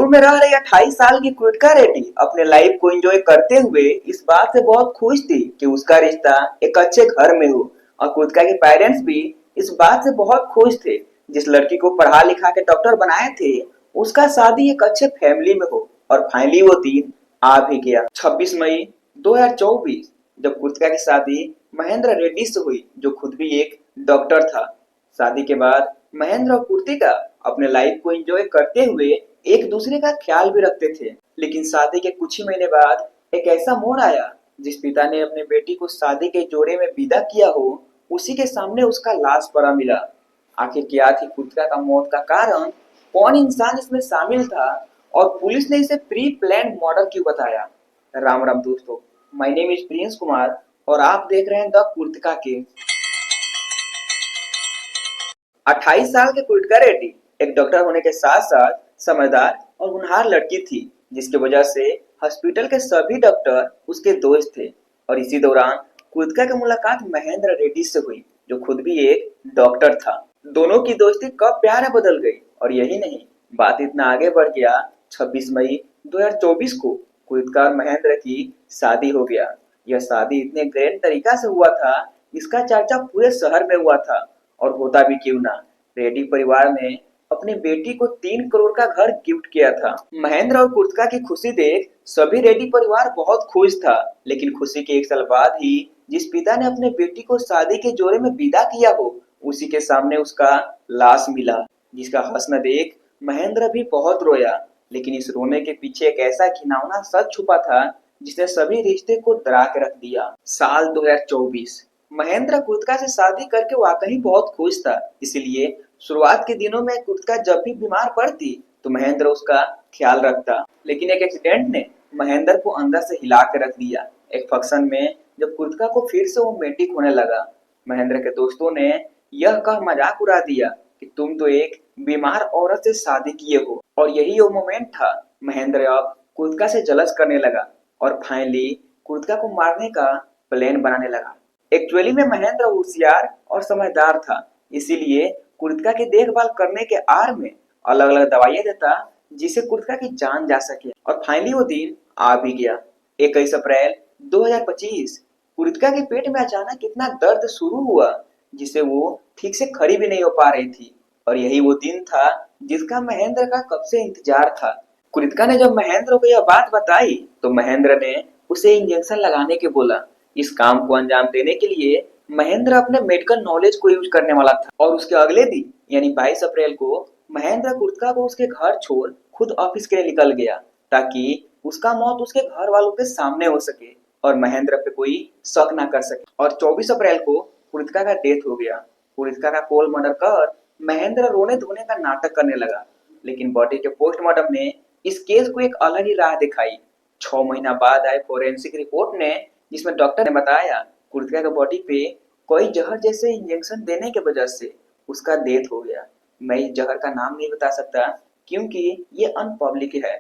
में रह रही 28 साल की कृतिका रेड्डी अपने लाइफ को एंजॉय करते हुए इस बात से बहुत खुश थी कि उसका रिश्ता एक अच्छे घर में हो। और कृतिका के पेरेंट्स भी इस बात से बहुत खुश थे। जिस लड़की को पढ़ा लिखा के डॉक्टर बनाए थे उसका शादी एक अच्छे फैमिली में हो। और फाइनली वो दिन आ भी गया। 26 मई 2024 जब कृतिका की शादी महेंद्र रेड्डी से हुई, जो खुद भी एक डॉक्टर था। शादी के बाद महेंद्र और कृतिका अपने लाइफ को एंजॉय करते हुए एक दूसरे का ख्याल भी रखते थे। लेकिन शादी के कुछ ही महीने बाद एक ऐसा मोड़ आया जिस पिता ने अपने बेटी को शादी के जोड़े में विदा किया हो, उसी के सामने उसका लाश पड़ा मिला। आखिर क्या थी कृतिका का मौत का कारण, कौन इंसान इसमें शामिल था और पुलिस ने इसे प्री प्लान मर्डर क्यों बताया। राम राम दोस्तों, my name is Prince Kumar और आप देख रहे हैं द कृतिका के। 28 साल की कृतिका रेड्डी एक डॉक्टर होने के साथ साथ समझदार और होनहार लड़की थी, जिसकी वजह से हॉस्पिटल के सभी डॉक्टर उसके दोस्त थे। और इसी दौरान कृतिका की मुलाकात महेंद्र रेड्डी से हुई, जो खुद भी एक डॉक्टर था। दोनों की दोस्ती कब प्यार में बदल गई। और यही नहीं, बात इतना आगे बढ़ गया, 26 मई 2024 को कृतिका और महेंद्र की शादी हो गया। यह शादी इतने ग्रैंड तरीका से हुआ था, इसका चर्चा पूरे शहर में हुआ था। और होता भी क्यों ना, रेड्डी परिवार ने अपनी बेटी को 3 करोड़ का घर गिफ्ट किया था। महेंद्र और कृतिका की खुशी देख सभी रेड्डी परिवार बहुत खुश था। लेकिन खुशी के एक साल बाद ही जिस पिता ने अपने बेटी को शादी के जोड़े में विदा किया हो, उसी के सामने उसका लाश मिला, जिसका हंसना देख महेंद्र भी बहुत रोया। लेकिन इस रोने के पीछे एक ऐसा घिनौना सच छुपा था जिसने सभी रिश्ते को डरा के रख दिया। साल 2024 महेंद्र कृतिका से शादी करके वाकई बहुत खुश था। इसलिए शुरुआत के दिनों में कृतिका जब भी बीमार पड़ती तो महेंद्र उसका ख्याल रखता। लेकिन एक एक्सीडेंट ने महेंद्र को अंदर से हिला के रख दिया। एक फंक्शन में जब कृतिका को फिर से रोमांटिक होने लगा, महेंद्र के दोस्तों ने यह कह मजाक उड़ा दिया कि तुम तो एक बीमार औरत से शादी किए हो। और यही वो मोमेंट था। महेंद्र अब कृतिका से जलस करने लगा और फाइनली कृतिका को मारने का प्लान बनाने लगा। एक्चुअली में महेंद्र होशियार और समझदार था, इसीलिए कृतिका की देखभाल करने के आड़ में अलग अलग दवाइयां देता जिससे कृतिका की जान जा सके। और फाइनली वो दिन आ भी गया। 21 अप्रैल 2025 कृतिका के पेट में अचानक इतना दर्द शुरू हुआ जिसे वो ठीक से खड़ी भी नहीं हो पा रही थी। और यही वो दिन था जिसका महेंद्र का कब से इंतजार था। कृतिका ने जब महेंद्र को यह बात बताई तो महेंद्र ने उसे इंजेक्शन लगाने के बोला। इस काम को अंजाम देने के लिए महेंद्र अपने मेडिकल नॉलेज को यूज करने वाला था। और उसके अगले दिन यानी 22 अप्रैल को महेंद्र कृतिका को उसके घर छोड़ खुद ऑफिस के लिए निकल गया, ताकि उसका मौत उसके घर वालों के सामने हो सके और महेंद्र पे कोई शक ना कर सके। और 24 अप्रैल को कृतिका का डेथ हो गया। कृतिका का कोल मर्डर कर महेंद्र रोने धोने का नाटक करने लगा। लेकिन बॉडी के पोस्टमार्टम ने इस केस को एक अलग ही राह दिखाई। 6 महीना बाद आए फोरेंसिक रिपोर्ट ने, जिसमें डॉक्टर ने बताया कृतिका के बॉडी पे कोई जहर जैसे इंजेक्शन देने के वजह से उसका डेथ हो गया। मैं इस जहर का नाम नहीं बता सकता क्योंकि ये अनपब्लिक है।